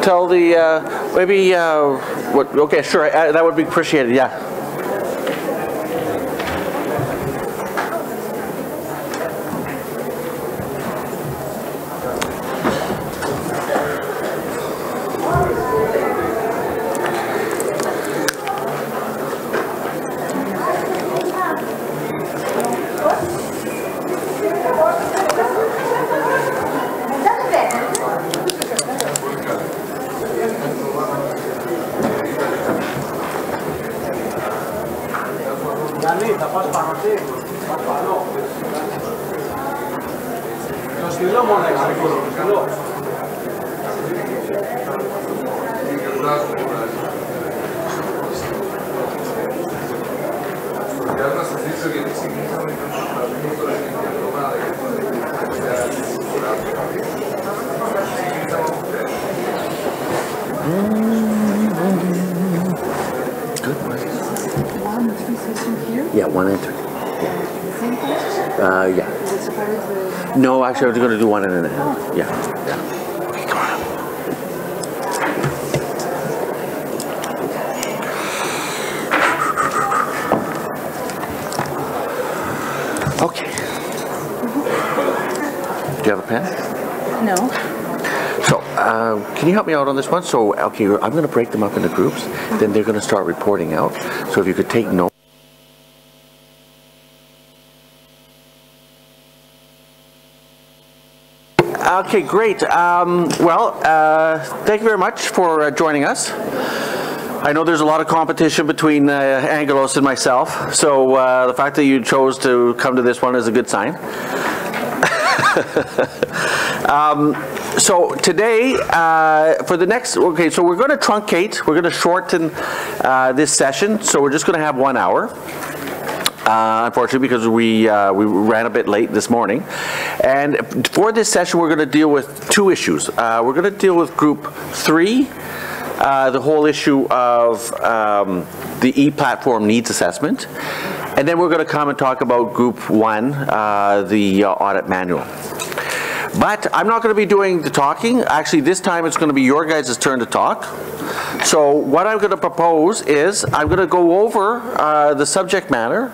tell the, maybe, what, okay, sure, that would be appreciated, yeah. Yeah, one entry. Yeah. Yeah. No, actually, I was going to do one and a half. Yeah. Yeah. Okay, come on. Okay. Do you have a pen? No. So, can you help me out on this one? So, okay, I'm going to break them up into groups. Then they're going to start reporting out. So, if you could take notes. Okay, great. Thank you very much for joining us. I know there's a lot of competition between Angelos and myself, so the fact that you chose to come to this one is a good sign. So today, for the next, okay, so we're going to truncate, we're going to shorten this session, so we're just going to have 1 hour. Unfortunately, because we ran a bit late this morning. And for this session, we're going to deal with two issues. We're going to deal with Group 3, the whole issue of the e-platform needs assessment. And then we're going to come and talk about Group 1, the audit manual. But I'm not going to be doing the talking. Actually, this time it's going to be your guys' turn to talk. So what I'm going to propose is I'm going to go over the subject matter.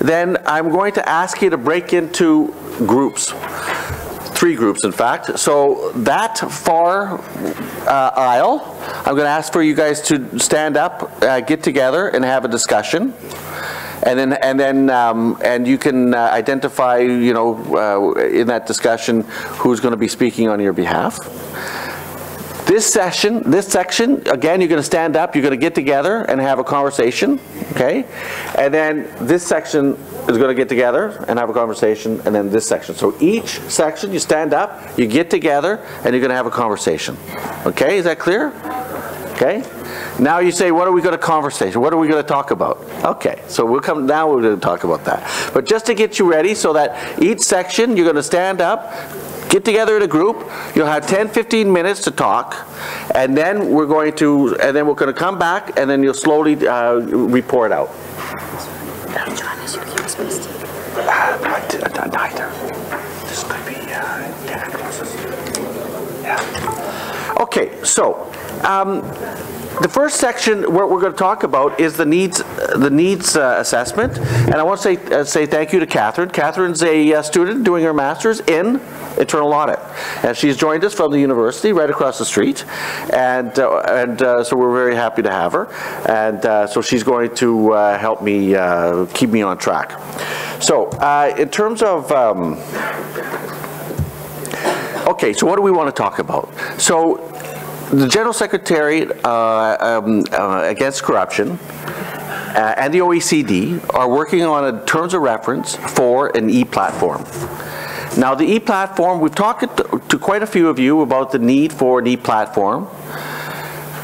Then I'm going to ask you to break into groups. 3 groups, in fact. So that far aisle, I'm going to ask for you guys to stand up, get together, and have a discussion. And you can identify, you know, in that discussion who's going to be speaking on your behalf. This section, again, you're going to stand up, you're going to get together and have a conversation, okay? And then this section is going to get together and have a conversation, and then this section. So each section, you stand up, you get together, and you're going to have a conversation. Okay, is that clear? Okay. Now you say, what are we going to conversation? What are we going to talk about? Okay, so we're going to talk about that. But just to get you ready so that each section, you're going to stand up, get together in a group, you'll have 10-15 minutes to talk, and then we're going to come back, and then you'll slowly report out. Neither. This could be yeah. Okay, so the first section what we're going to talk about is the needs assessment, and I want to say thank you to Catherine. Catherine's a student doing her master's in internal audit, and she's joined us from the university right across the street, and so we're very happy to have her, and so she's going to help me keep me on track. So in terms of okay, so what do we want to talk about? So the General Secretariat Against Corruption and the OECD are working on a terms of reference for an e-platform. Now the e-platform, we've talked to quite a few of you about the need for an e-platform,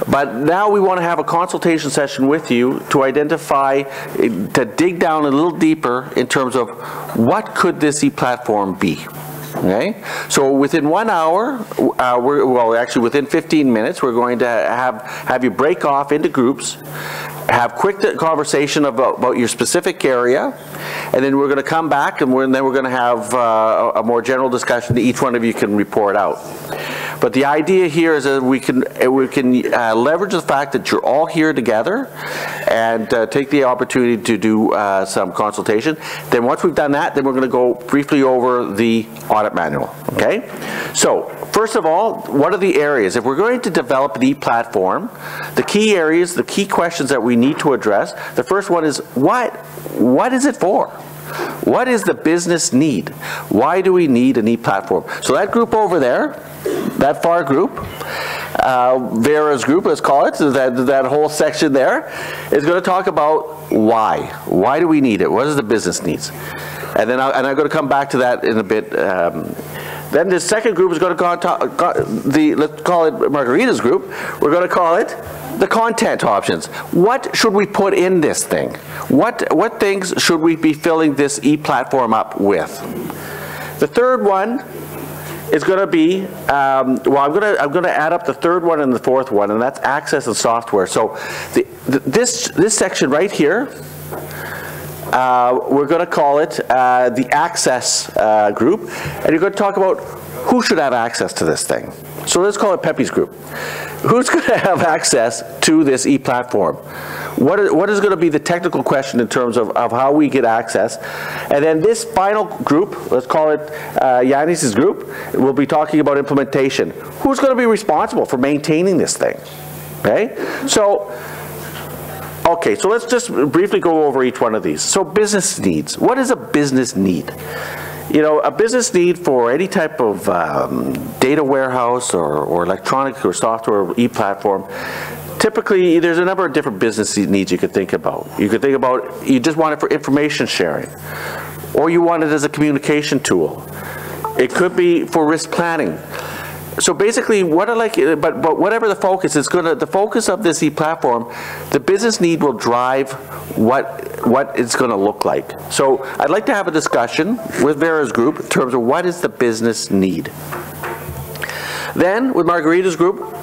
but now we want to have a consultation session with you to identify, to dig down a little deeper in terms of what could this e-platform be. Okay, so within 1 hour, well actually within 15 minutes, we're going to have you break off into groups, have quick conversation about your specific area, and then we're going to come back and then we're going to have a more general discussion that each one of you can report out. But the idea here is that we can leverage the fact that you're all here together and take the opportunity to do some consultation. Then once we've done that, then we're going to go briefly over the audit manual, okay? So, first of all, what are the areas? If we're going to develop an e-platform, the key areas, the key questions that we need to address, the first one is what is it for? What is the business need? Why do we need an e-platform? So that group over there, that far group, Vera's group, let's call it, that whole section there, is going to talk about why. Why do we need it? What is the business needs? And then I'm going to come back to that in a bit. Then the second group is going to let's call it Margarita's group. We're going to call it the content options. What should we put in this thing? What things should we be filling this e-platform up with? The third one is going to be, well, I'm going to add up the third one and the fourth one, and that's access and software. So this section right here, we're going to call it the access group, and you're going to talk about who should have access to this thing. So let's call it Pepe's group. Who's going to have access to this e-platform? What is going to be the technical question in terms of how we get access? And then this final group, let's call it Yanis's group, we'll be talking about implementation. Who's going to be responsible for maintaining this thing? Okay? So let's just briefly go over each one of these. So business needs. What is a business need? You know, a business need for any type of data warehouse or electronic or software e-platform, typically there's a number of different business needs you could think about. You could think about, you just want it for information sharing, or you want it as a communication tool. It could be for risk planning. So basically, but whatever the focus is, the focus of this e-platform, the business need will drive what it's going to look like. So I'd like to have a discussion with Vera's group in terms of what is the business need. Then with Margarita's group,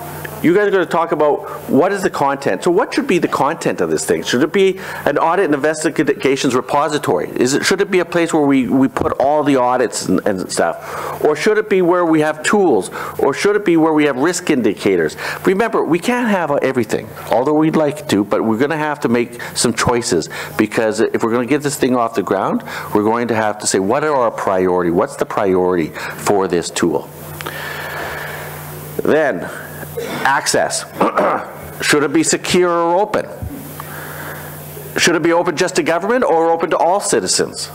you guys are going to talk about what is the content. So what should be the content of this thing? Should it be an audit and investigations repository? Should it be a place where we put all the audits and stuff? Or should it be where we have tools? Or should it be where we have risk indicators? Remember, we can't have everything, although we'd like to, but we're going to have to make some choices, because if we're going to get this thing off the ground, we're going to have to say, what are our priority? What's the priority for this tool? Then, access. Should it be secure or open? Should it be open just to government or open to all citizens?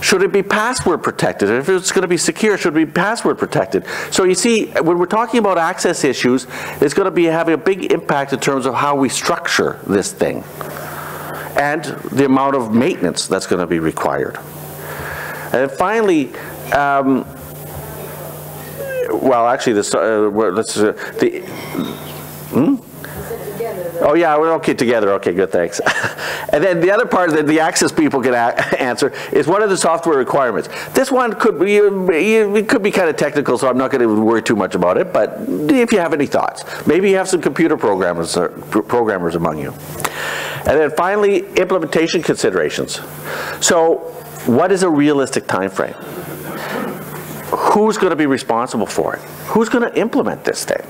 Should it be password protected? If it's going to be secure, should it be password protected? So you see, when we're talking about access issues, it's going to be having a big impact in terms of how we structure this thing and the amount of maintenance that's going to be required. And then finally, well, actually, Oh yeah, we're okay together. Okay, good, thanks. And then the other part that the access people can answer is, what are the software requirements? This one could be, it could be kind of technical, so I'm not going to worry too much about it, but if you have any thoughts, maybe you have some computer programmers among you. And then finally, implementation considerations. So what is a realistic time frame? Who's going to be responsible for it? Who's going to implement this thing?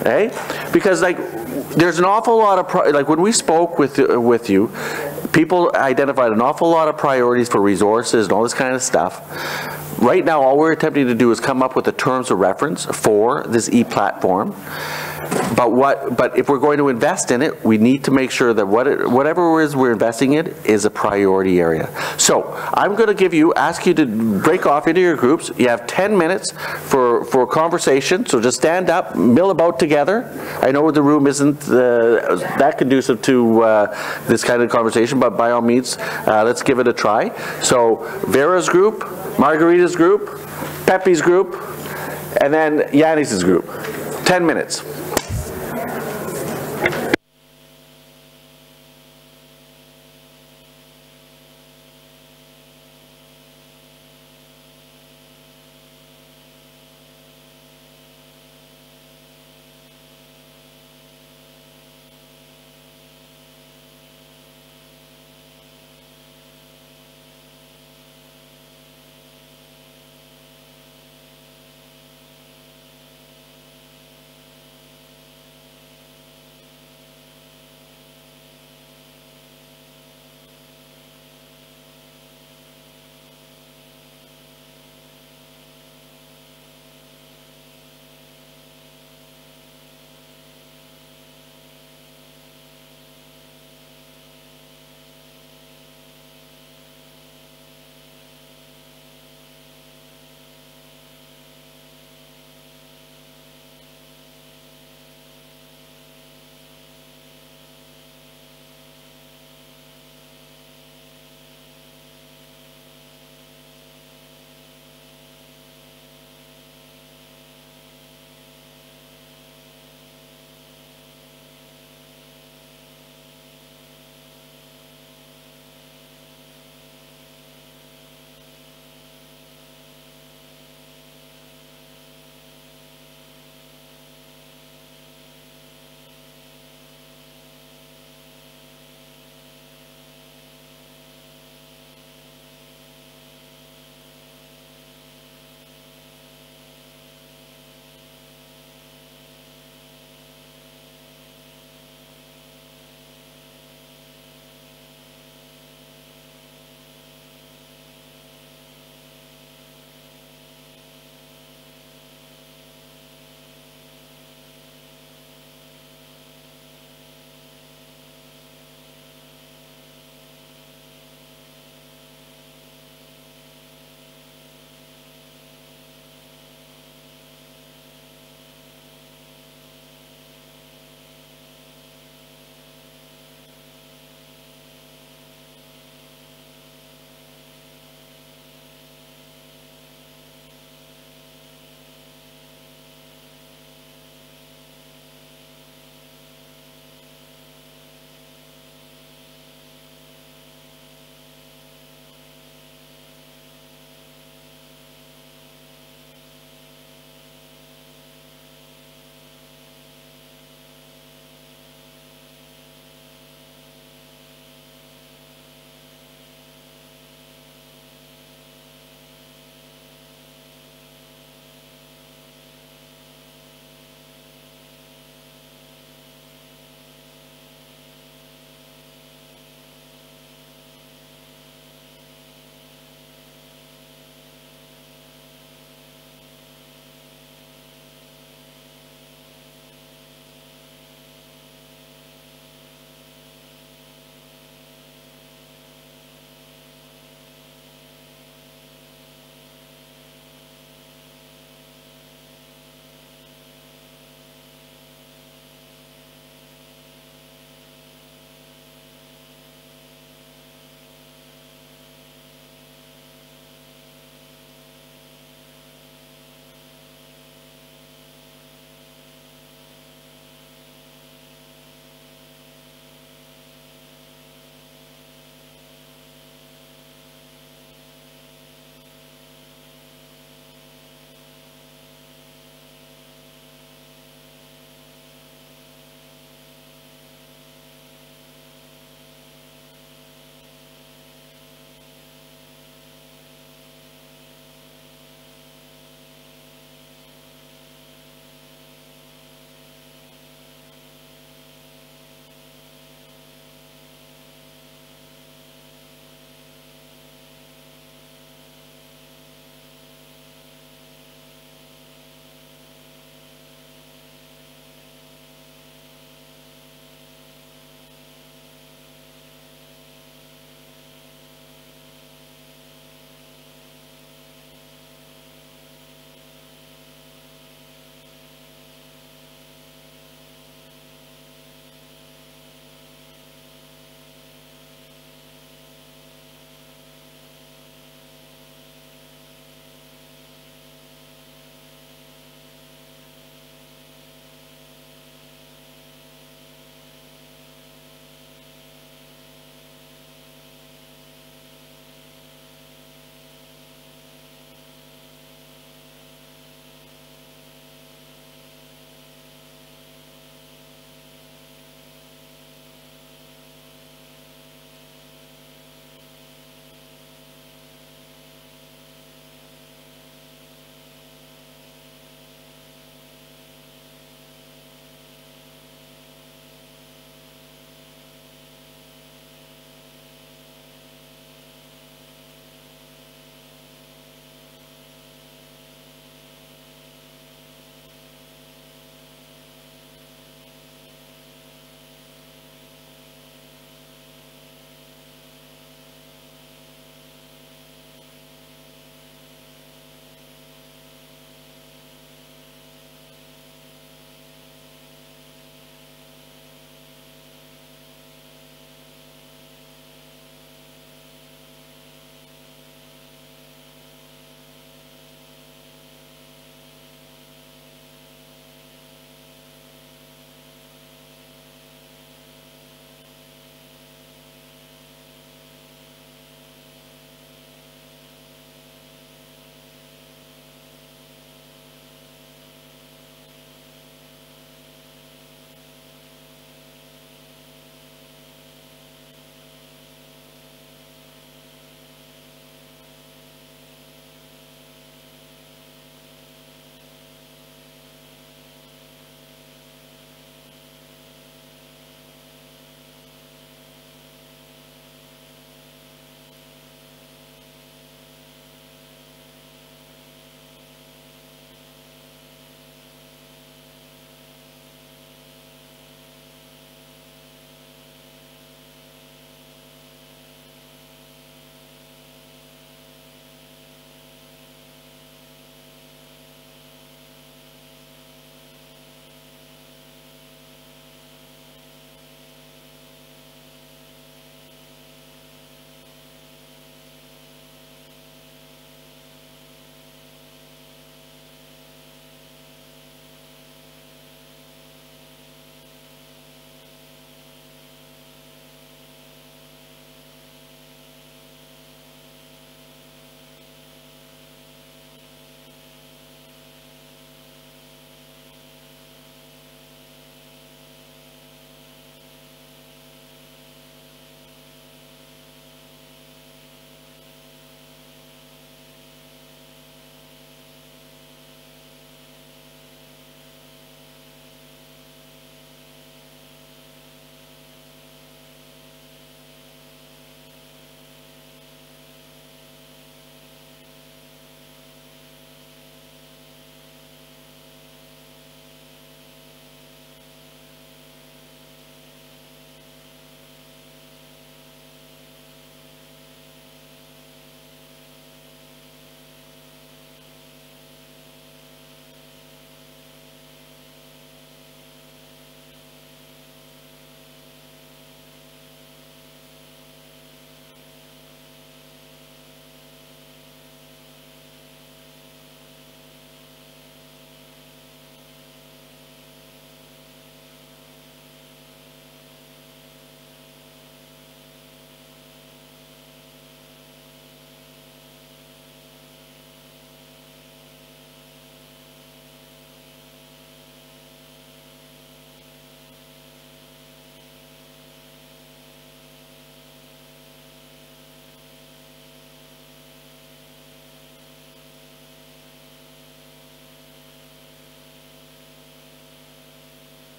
Okay? Because there's an awful lot of, when we spoke with you, people identified an awful lot of priorities for resources and all this kind of stuff. Right now, all we're attempting to do is come up with the terms of reference for this e-platform. But if we're going to invest in it, we need to make sure that whatever it is we're investing in is a priority area. So I'm going to ask you to break off into your groups. You have 10 minutes for conversation. So just stand up, mill about together. I know the room isn't that conducive to this kind of conversation, but by all means, let's give it a try. So Vera's group, Margarita's group, Pepe's group, and then Yanis's group. 10 minutes.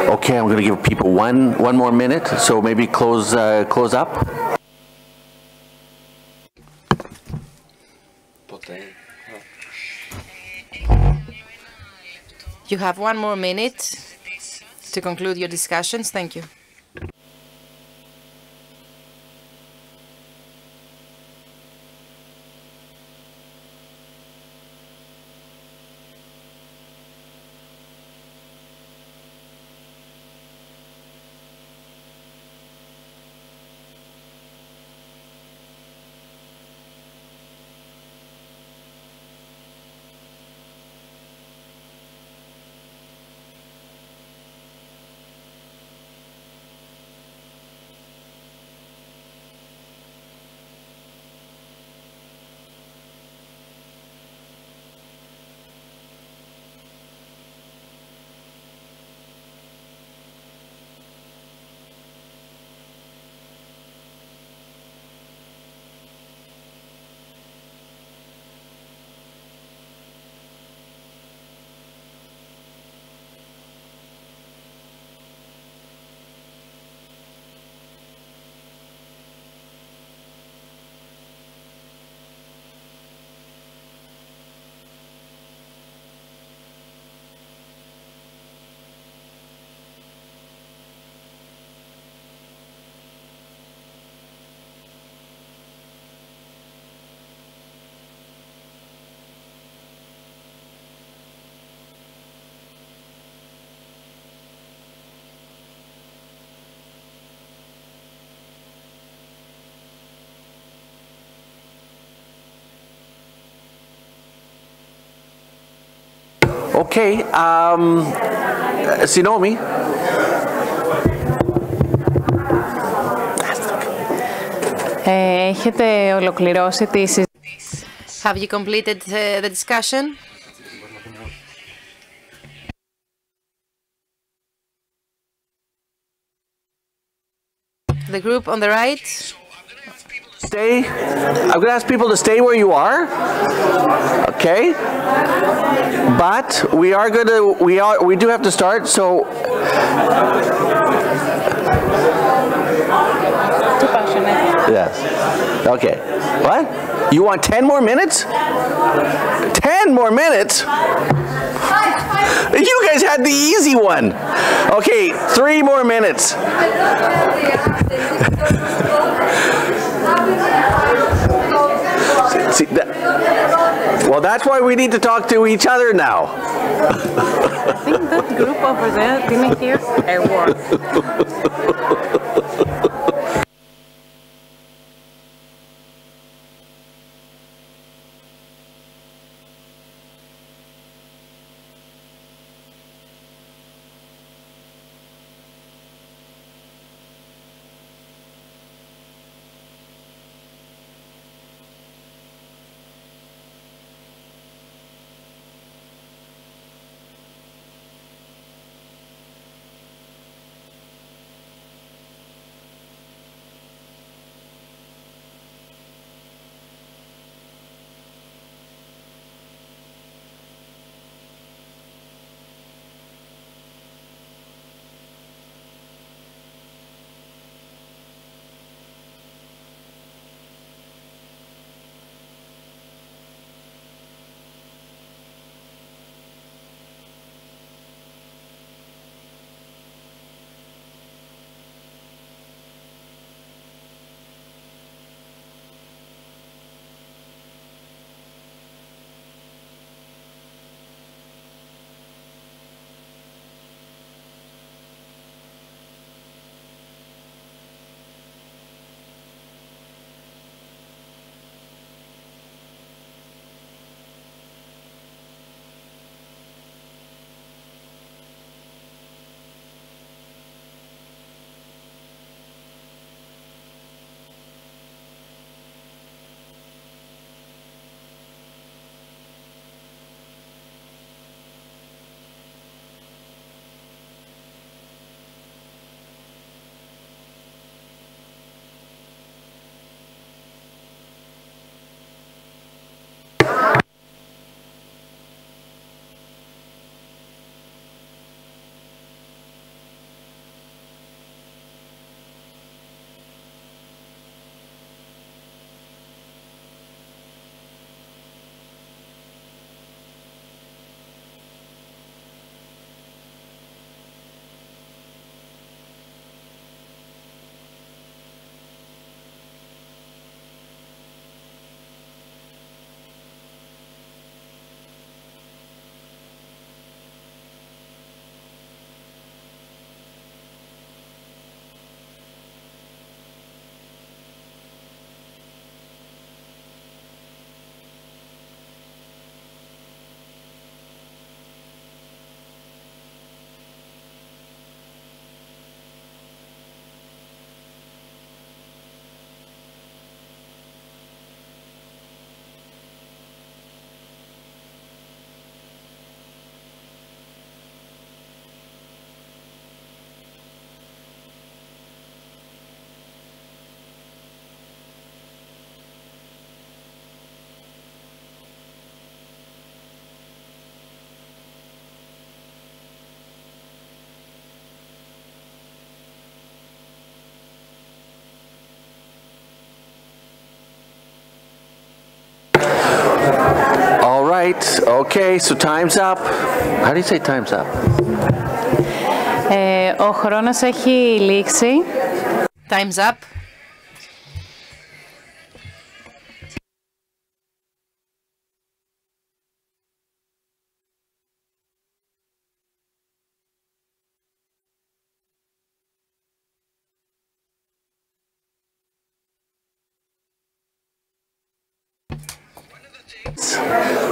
Okay, I'm going to give people one more minute, so maybe close up. You have 1 more minute to conclude your discussions. Thank you. Okay, Sinomi. Έχετε ολοκληρώσει τη συζήτηση? Have you completed the discussion? The group on the right. Stay. I'm going to ask people to stay where you are. Okay. But we are going to. We do have to start. So. Too passionate. Yes. Okay. What? You want 10 more minutes? 10 more minutes? You guys had the easy one. Okay, 3 more minutes. See, well, that's why we need to talk to each other now. I think that group over there didn't hear a word. right. Okay, so time's up. How do you say time's up? Ο χρόνος έχει λήξει. Time's up.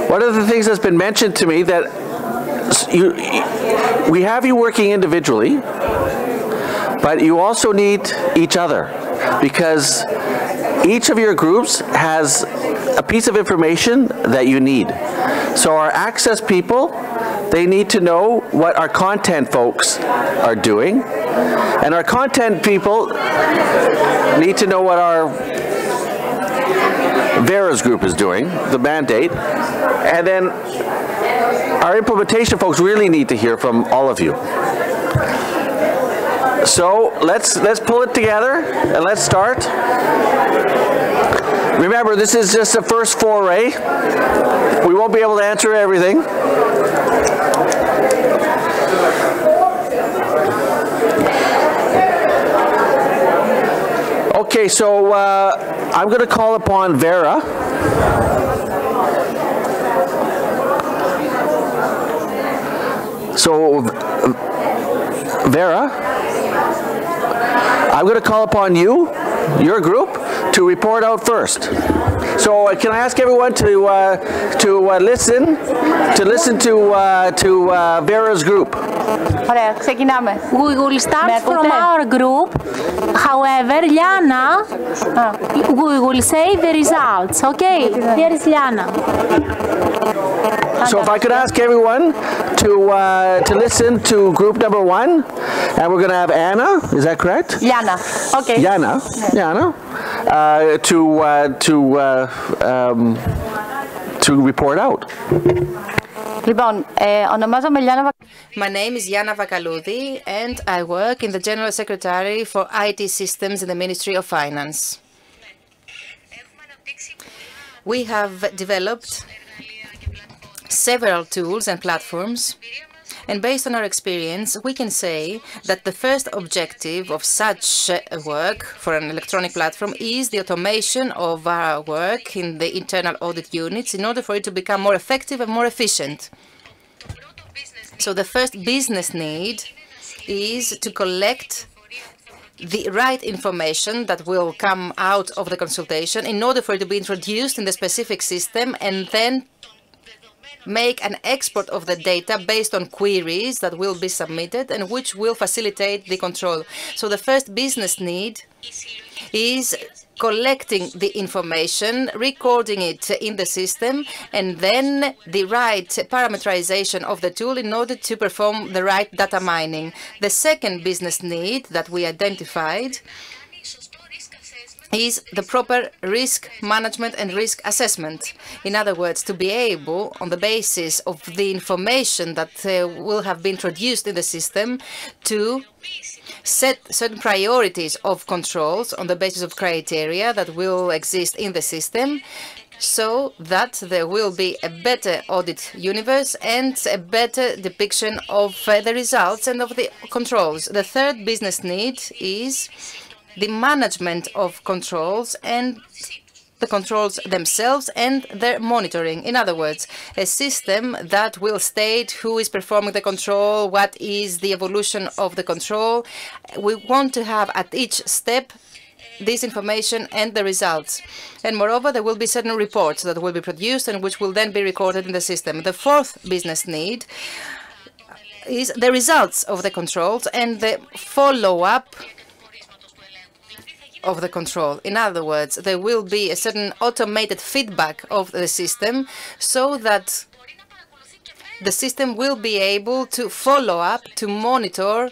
One of the things that's been mentioned to me that we have you working individually, but you also need each other because each of your groups has a piece of information that you need. So our access people, they need to know what our content folks are doing, and our content people need to know what our Vera's group is doing, the mandate, and then our implementation folks really need to hear from all of you. So let's pull it together and let's start. Remember, this is just a first foray. We won't be able to answer everything. Okay, so I'm going to call upon Vera. So, Vera, I'm going to call upon you, your group, to report out first. So, can I ask everyone to listen to Vera's group? Ωραία, ξεκινάμε. We will start from our group. However, Liana, we will say the results. Okay, here is Liana. So if I could ask everyone to listen to group number 1, and we're going to have Anna, is that correct? Liana, okay. Jana, to report out. Λοιπόν, ονομάζομαι Λιάννα. My name is Yana Vakaloudi, and I work in the General Secretary for IT Systems in the Ministry of Finance. We have developed several tools and platforms, and based on our experience, we can say that the first objective of such work for an electronic platform is the automation of our work in the internal audit units in order for it to become more effective and more efficient. So the first business need is to collect the right information that will come out of the consultation in order for it to be introduced in the specific system, and then make an export of the data based on queries that will be submitted and which will facilitate the control. So the first business need is collecting the information, recording it in the system, and then the right parameterization of the tool in order to perform the right data mining. The second business need that we identified is the proper risk management and risk assessment. In other words, to be able, on the basis of the information that will have been introduced in the system, to set certain priorities of controls on the basis of criteria that will exist in the system, so that there will be a better audit universe and a better depiction of the results and of the controls. The third business need is the management of controls and the controls themselves and their monitoring. In other words, a system that will state who is performing the control, what is the evolution of the control. We want to have at each step this information and the results. And moreover, there will be certain reports that will be produced and which will then be recorded in the system. The fourth business need is the results of the controls and the follow-up of the control. In other words, there will be a certain automated feedback of the system so that the system will be able to follow up, to monitor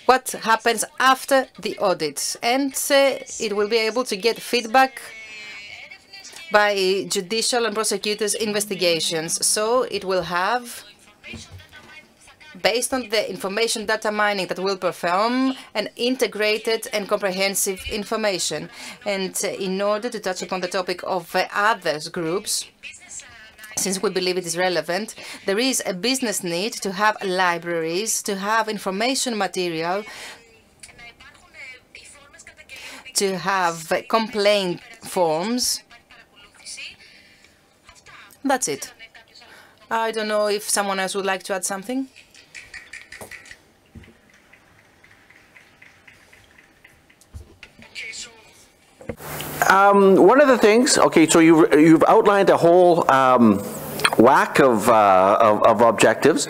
what happens after the audit. And it will be able to get feedback by judicial and prosecutors' investigations. So it will have, based on the information data mining that will perform, an integrated and comprehensive information. And in order to touch upon the topic of other groups, since we believe it is relevant, there is a business need to have libraries, to have information material, to have complaint forms. That's it. I don't know if someone else would like to add something. One of the things, okay, so you've outlined a whole whack of objectives,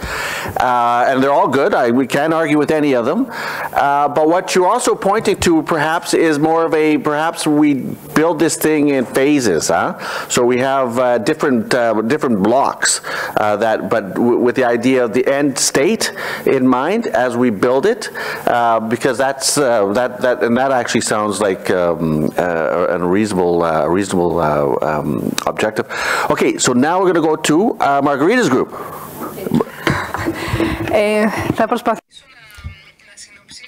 and they're all good. We can't argue with any of them. But what you're also pointing to, perhaps, is more of a, perhaps we build this thing in phases, huh? So we have different blocks, but with the idea of the end state in mind as we build it, because that's that actually sounds like a reasonable objective. Okay, so now we're going to go to Margarita's group.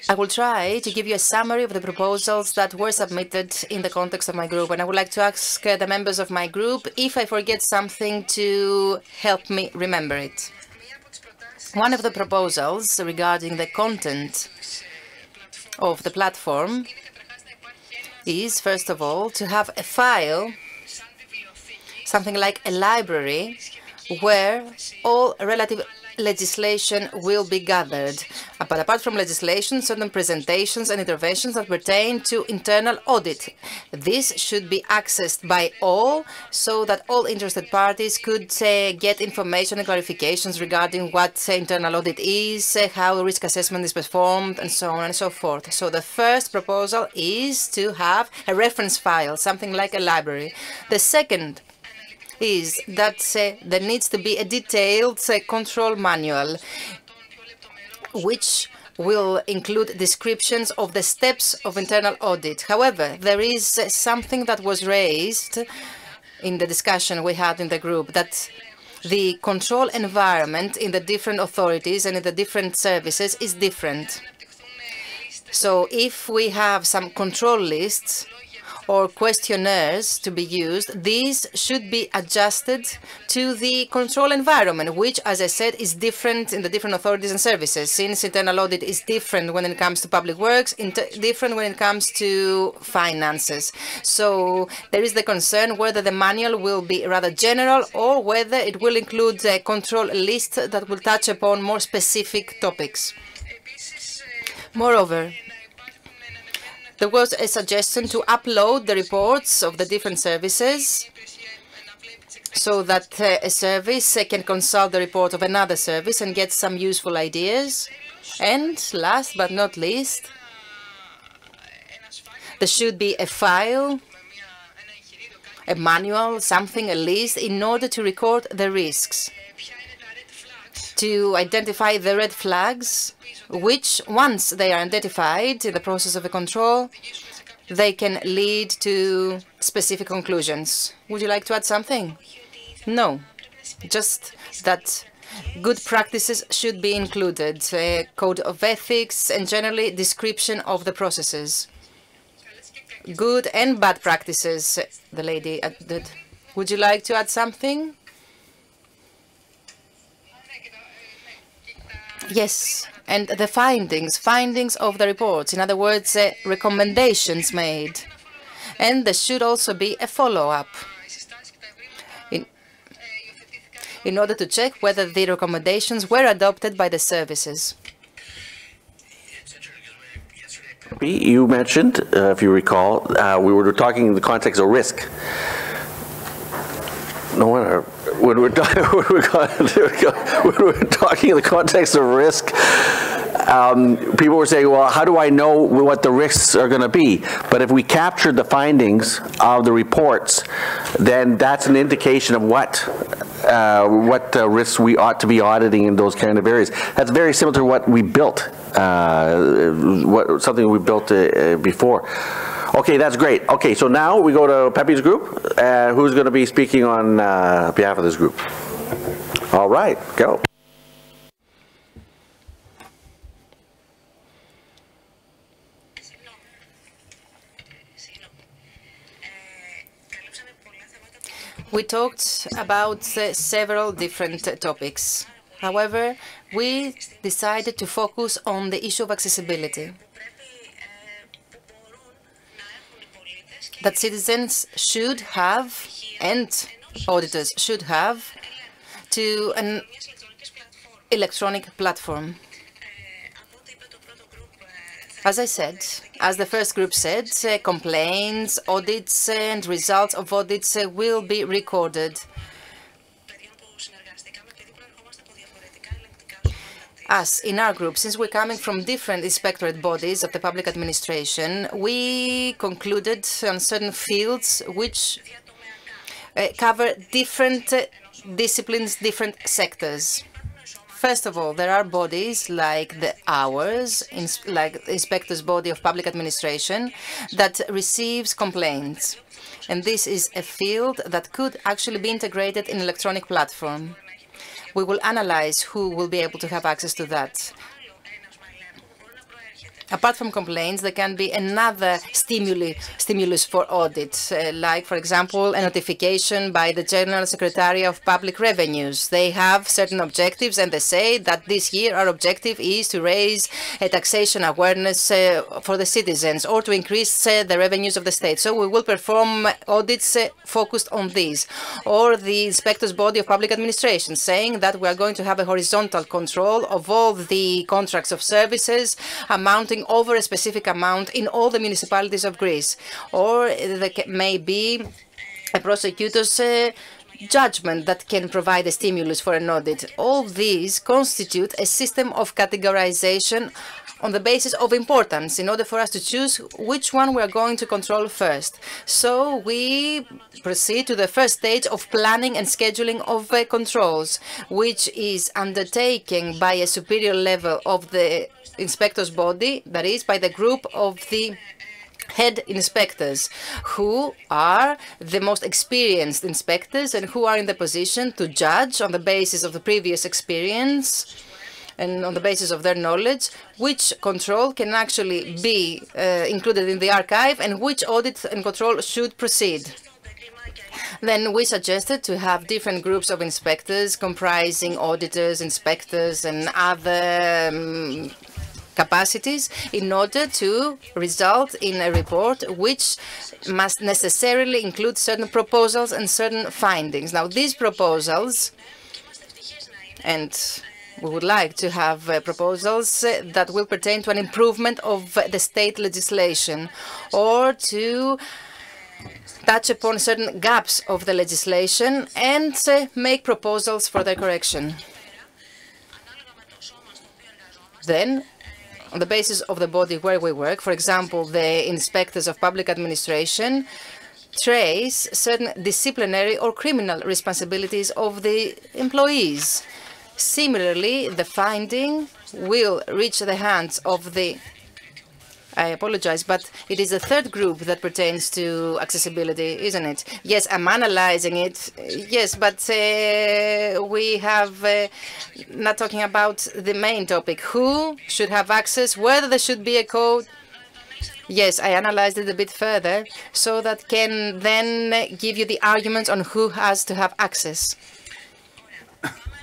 I will try to give you a summary of the proposals that were submitted in the context of my group, and I would like to ask the members of my group if I forget something to help me remember it. One of the proposals regarding the content of the platform is, first of all, to have a file, something like a library, where all relative legislation will be gathered. But apart from legislation, certain presentations and interventions that pertain to internal audit. This should be accessed by all, so that all interested parties could get information and clarifications regarding what internal audit is, how risk assessment is performed, and so on and so forth. So the first proposal is to have a reference file, something like a library. The second is that there needs to be a detailed control manual, which will include descriptions of the steps of internal audit. However, there is something that was raised in the discussion we had in the group, that the control environment in the different authorities and in the different services is different. So if we have some control lists or questionnaires to be used, these should be adjusted to the control environment, which, as I said, is different in the different authorities and services. Since internal audit is different when it comes to public works, different when it comes to finances. So there is the concern whether the manual will be rather general or whether it will include a control list that will touch upon more specific topics. Moreover, there was a suggestion to upload the reports of the different services so that a service can consult the report of another service and get some useful ideas. And last but not least, there should be a file, a manual, something, a list, in order to record the risks, to identify the red flags, which, once they are identified in the process of a control, they can lead to specific conclusions. Would you like to add something? No, just that good practices should be included, a code of ethics, and generally description of the processes. Good and bad practices, the lady added. Would you like to add something? Yes, and the findings of the reports, in other words, recommendations made. And there should also be a follow-up in order to check whether the recommendations were adopted by the services. You mentioned, if you recall, we were talking in the context of risk. No wonder. When we're talking in the context of risk, people were saying, well, how do I know what the risks are going to be? But if we captured the findings of the reports, then that's an indication of what risks we ought to be auditing in those kind of areas. That's very similar to what we built, something we built before. Okay, that's great. Okay, so now we go to Pepe's group. Who's going to be speaking on behalf of this group? All right, go. We talked about several different topics. However, we decided to focus on the issue of accessibility. That citizens should have, and auditors should have, to an electronic platform. As I said, as the first group said, complaints, audits, and results of audits will be recorded. Us, in our group, since we're coming from different inspectorate bodies of the public administration, we concluded on certain fields which cover different disciplines, different sectors. First of all, there are bodies like the ours, like the Inspector's Body of Public Administration, that receives complaints. And this is a field that could actually be integrated in an electronic platform. We will analyze who will be able to have access to that. Apart from complaints, there can be another stimulus for audit, like, for example, a notification by the General Secretary of Public Revenues. They have certain objectives, and they say that this year our objective is to raise a taxation awareness for the citizens or to increase the revenues of the state. So we will perform audits focused on these. Or the Inspector's Body of Public Administration saying that we are going to have a horizontal control of all the contracts of services amounting over a specific amount in all the municipalities of Greece. Or there may be a prosecutor's judgment that can provide a stimulus for an audit. All these constitute a system of categorization on the basis of importance in order for us to choose which one we are going to control first. So we proceed to the first stage of planning and scheduling of controls, which is undertaken by a superior level of the inspector's body, that is, by the group of the head inspectors, who are the most experienced inspectors and who are in the position to judge on the basis of the previous experience and on the basis of their knowledge which control can actually be included in the archive and which audit and control should proceed. Then we suggested to have different groups of inspectors comprising auditors, inspectors, and other capacities in order to result in a report which must necessarily include certain proposals and certain findings. Now, these proposals, and we would like to have proposals that will pertain to an improvement of the state legislation or to touch upon certain gaps of the legislation and make proposals for their correction. Then, on the basis of the body where we work, for example, the inspectors of public administration trace certain disciplinary or criminal responsibilities of the employees. Similarly, the finding will reach the hands of the I apologize, but it is the third group that pertains to accessibility, isn't it? Yes, I'm analyzing it. Yes, but we have not talking about the main topic. Who should have access, whether there should be a code. Yes, I analyzed it a bit further so that can then give you the arguments on who has to have access.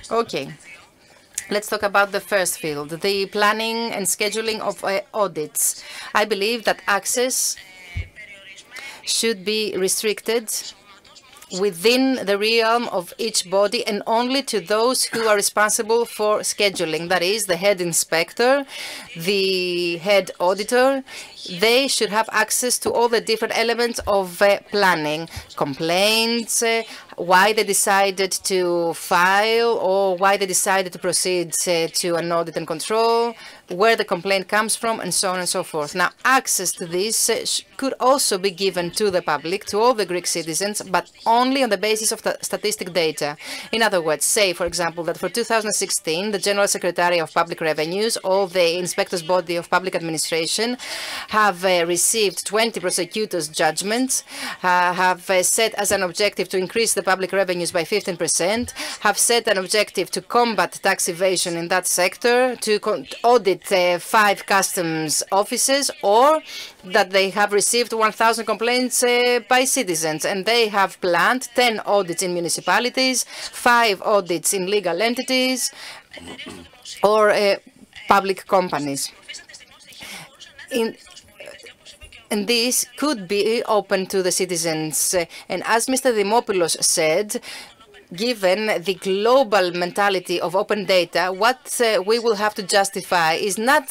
Okay. Let's talk about the first field, the planning and scheduling of audits. I believe that access should be restricted within the realm of each body and only to those who are responsible for scheduling. That is, the head inspector, the head auditor. They should have access to all the different elements of planning, complaints, why they decided to file or why they decided to proceed to an audit and control, where the complaint comes from, and so on and so forth. Now, access to this could also be given to the public, to all the Greek citizens, but only on the basis of the statistic data. In other words, say, for example, that for 2016, the General Secretary of Public Revenues, all the Inspector's Body of Public Administration, have received 20 prosecutors' judgments, have set as an objective to increase the public revenues by 15%, have set an objective to combat tax evasion in that sector, to audit 5 customs offices, or that they have received 1,000 complaints by citizens, and they have planned 10 audits in municipalities, 5 audits in legal entities or public companies. And this could be open to the citizens. And as Mr. Dimopoulos said, given the global mentality of open data, what we will have to justify is not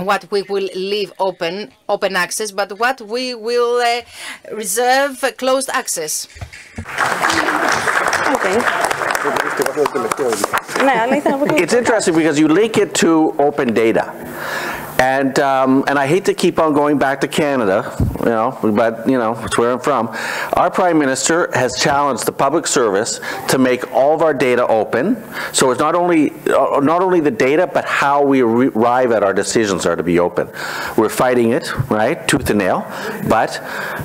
what we will leave open access, but what we will reserve closed access. Okay. It's interesting because you link it to open data. And I hate to keep on going back to Canada, but it's where I'm from. Our Prime Minister has challenged the public service to make all of our data open. So it's not only the data, but how we arrive at our decisions are to be open. We're fighting it, right, tooth and nail, but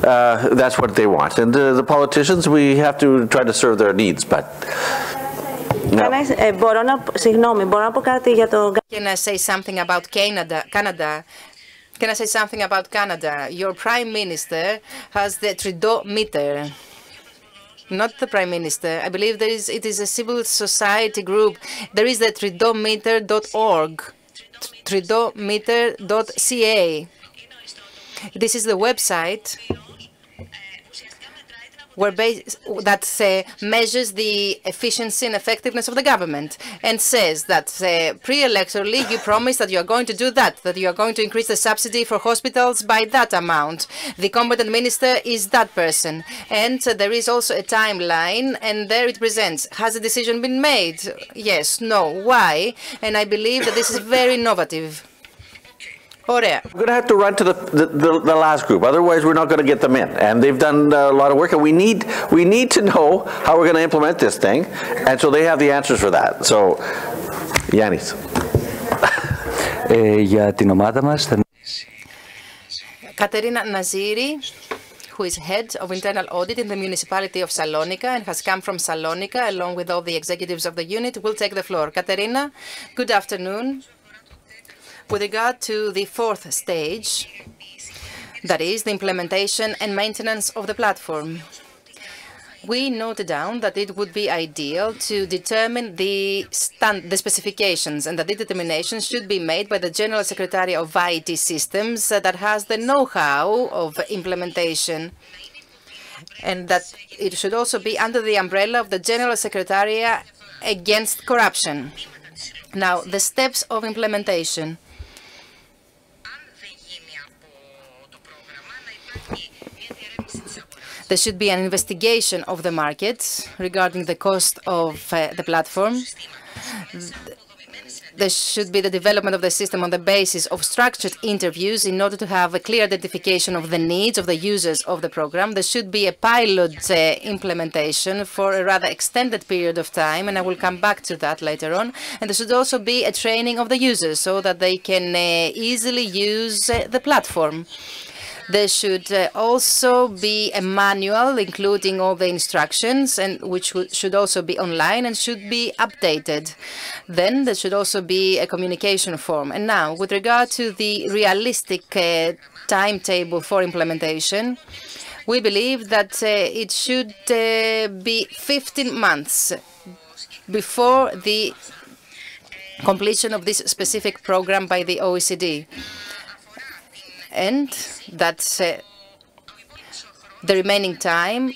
that's what they want. And the politicians, we have to try to serve their needs, but. No. Can I say something about Canada? Can I say something about Canada? Your Prime Minister has the Trudeau meter. Not the Prime Minister. I believe it is a civil society group. There is the trudeaumeter.org, trudeaumeter.ca. This is the website that measures the efficiency and effectiveness of the government, and says that pre-electorally you promise that you are going to do that you are going to increase the subsidy for hospitals by that amount. The competent minister is that person. And there is also a timeline, and there it presents. Has a decision been made? Yes, no, why? And I believe that this is very innovative. We're going to have to run to the last group, otherwise we're not going to get them in. And they've done a lot of work, and we need to know how we're going to implement this thing, and so they have the answers for that. So, Yannis. Για την ομάδα μας. Katerina Naziri, who is head of internal audit in the municipality of Salonika and has come from Salonika along with all the executives of the unit, will take the floor. Katerina, good afternoon. With regard to the 4th stage, that is the implementation and maintenance of the platform, we noted down that it would be ideal to determine the specifications, and that the determination should be made by the General Secretary of IT Systems that has the know-how of implementation, and that it should also be under the umbrella of the General Secretariat Against Corruption. Now, the steps of implementation. There should be an investigation of the markets regarding the cost of the platform. There should be the development of the system on the basis of structured interviews in order to have a clear identification of the needs of the users of the program. There should be a pilot implementation for a rather extended period of time, and I will come back to that later on. And there should also be a training of the users so that they can easily use the platform. There should also be a manual including all the instructions, and which should also be online and should be updated. Then there should also be a communication form. And now, with regard to the realistic timetable for implementation, we believe that it should be 15 months before the completion of this specific program by the OECD. And that the remaining time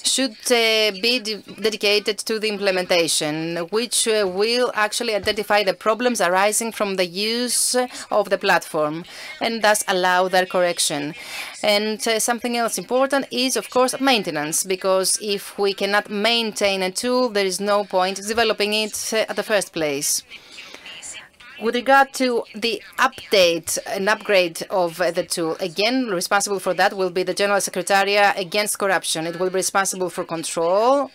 should be dedicated to the implementation, which will actually identify the problems arising from the use of the platform and thus allow their correction. And something else important is, of course, maintenance, because if we cannot maintain a tool, there is no point developing it at the first place. With regard to the update and upgrade of the tool, again, responsible for that will be the General Secretariat Against Corruption. It will be responsible for control.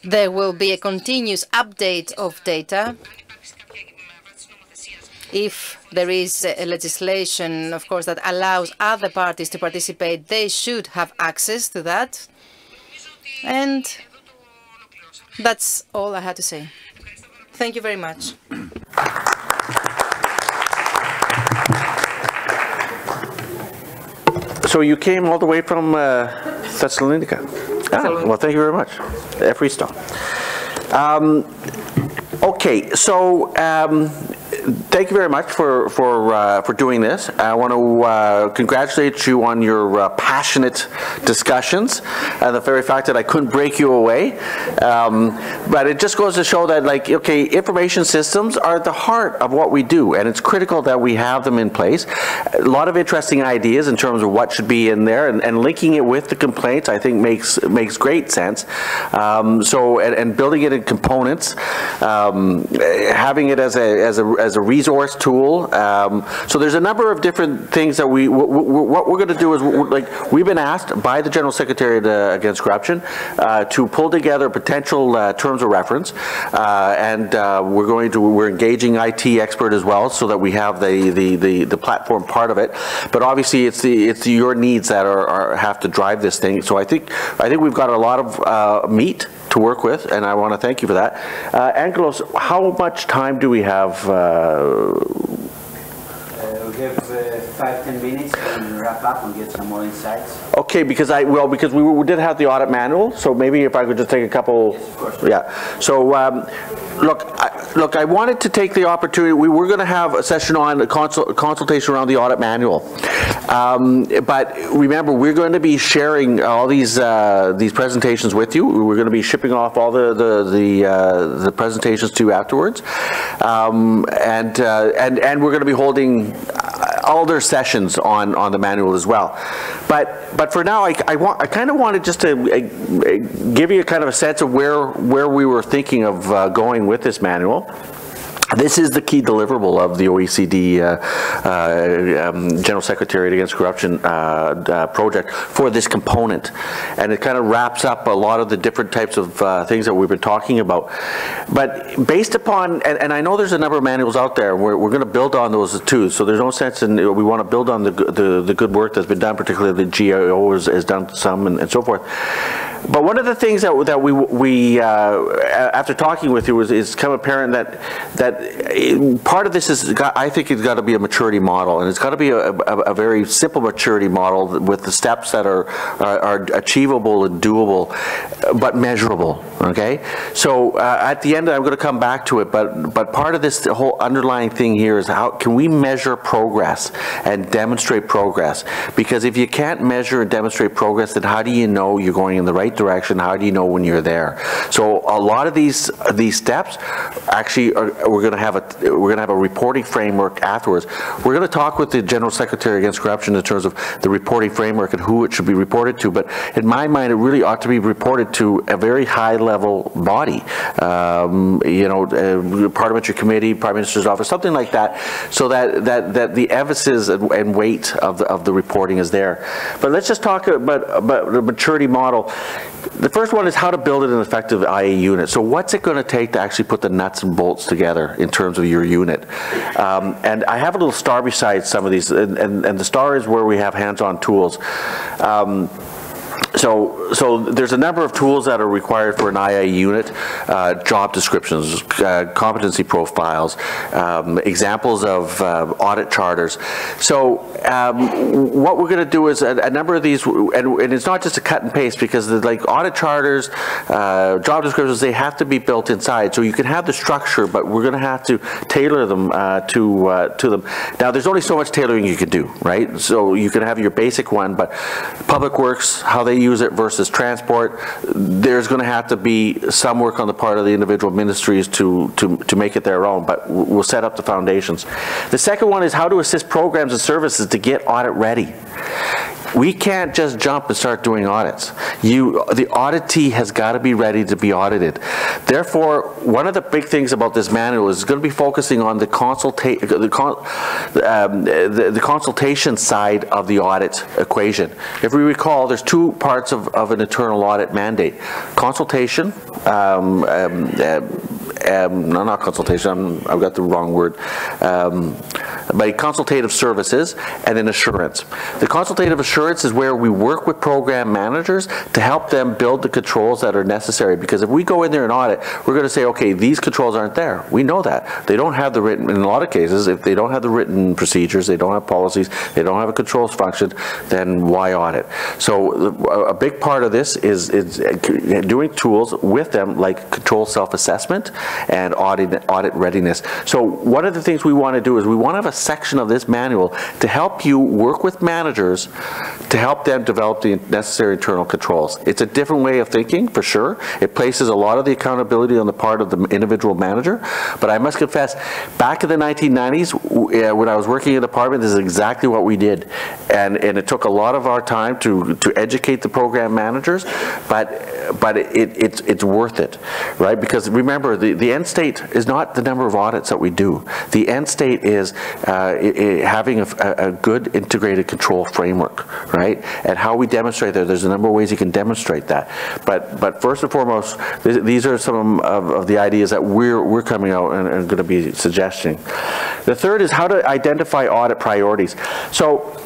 There will be a continuous update of data. If there is a legislation, of course, that allows other parties to participate, they should have access to that. And that's all I had to say. Thank you very much. So you came all the way from Thessalonica. Well, thank you very much. Efristo. Okay, so thank you very much for doing this. I want to congratulate you on your passionate discussions and the very fact that I couldn't break you away. But it just goes to show that, like, okay, information systems are at the heart of what we do, and it's critical that we have them in place. A lot of interesting ideas in terms of what should be in there, and linking it with the complaints, I think makes great sense. And building it in components, having it as a resource tool. So there's a number of different things that what we're going to do is, like, we've been asked by the General Secretariat Against Corruption to pull together potential terms of reference, and we're engaging IT expert as well, so that we have the platform part of it. But obviously it's your needs that have to drive this thing. So I think we've got a lot of meat to work with, and I want to thank you for that. Angelos, how much time do we have? We have 5-10 minutes and wrap up and get some more insights. Okay, because we did have the audit manual, so maybe if I could just take a couple. Yes, of course. Yeah. So look, I wanted to take the opportunity. We were going to have a session on the consultation around the audit manual, but remember, we're going to be sharing all these presentations with you. We're going to be shipping off all the presentations to you afterwards, and we're going to be holding all their sessions on the manual as well. But for now, I kind of wanted just to give you kind of a sense of where we were thinking of going with this manual. This is the key deliverable of the OECD General Secretariat Against Corruption project for this component. And it kind of wraps up a lot of the different types of things that we've been talking about. But based upon, and I know there's a number of manuals out there, we're going to build on those too. So there's no sense in, we want to build on the good work that's been done, particularly the GAO has done some and so forth. But one of the things that we after talking with you is kind of apparent that part of this is, I think it's got to be a maturity model, and it's got to be a very simple maturity model with the steps that are achievable and doable, but measurable. Okay, so at the end I'm going to come back to it, but part of this, the whole underlying thing here is how can we measure progress and demonstrate progress? Because if you can't measure and demonstrate progress, then how do you know you're going in the right direction? How do you know when you're there? So a lot of these steps actually we're going to have a reporting framework afterwards. We're going to talk with the General Secretary Against Corruption in terms of the reporting framework and who it should be reported to. But in my mind, it really ought to be reported to a very high-level body, parliamentary committee, Prime Minister's office, something like that, so that the emphasis and weight of the reporting is there. But let's just talk about the maturity model. The first one is how to build an effective IA unit. So what's it going to take to actually put the nuts and bolts together in terms of your unit? And I have a little star beside some of these, and the star is where we have hands-on tools. So there's a number of tools that are required for an IA unit, job descriptions, competency profiles, examples of audit charters. So what we're going to do is a number of these, and it's not just a cut and paste, because like audit charters, job descriptions, they have to be built inside. So you can have the structure, but we're going to have to tailor them to them. Now there's only so much tailoring you can do, right? So you can have your basic one, but public works, how they use it versus transport, there's going to have to be some work on the part of the individual ministries to make it their own, but we'll set up the foundations. The second one is how to assist programs and services to get audit ready. We can't just jump and start doing audits. The auditee has got to be ready to be audited. Therefore, one of the big things about this manual is going to be focusing on the consultation side of the audit equation. If we recall, there's two parts of an internal audit mandate: consultation, not consultation, I've got the wrong word, by consultative services, and then assurance. The consultative assurance is where we work with program managers to help them build the controls that are necessary, because if we go in there and audit, we're going to say, okay, these controls aren't there. We know that. They don't have the written, in a lot of cases, if they don't have the written procedures, they don't have policies, they don't have a controls function, then why audit? So a big part of this is doing tools with them like control self-assessment and audit readiness. So one of the things we want to do is we want to have a section of this manual to help you work with managers to help them develop the necessary internal controls. It's a different way of thinking, for sure. It places a lot of the accountability on the part of the individual manager, but I must confess, back in the 1990s, when I was working in a department, this is exactly what we did. And it took a lot of our time to educate the program managers, but it's worth it, right? Because remember, the end state is not the number of audits that we do. The end state is having a good integrated control framework, right? And how we demonstrate that. There's a number of ways you can demonstrate that. But first and foremost, these are some of the ideas that we're coming out and going to be suggesting. The third is how to identify audit priorities. So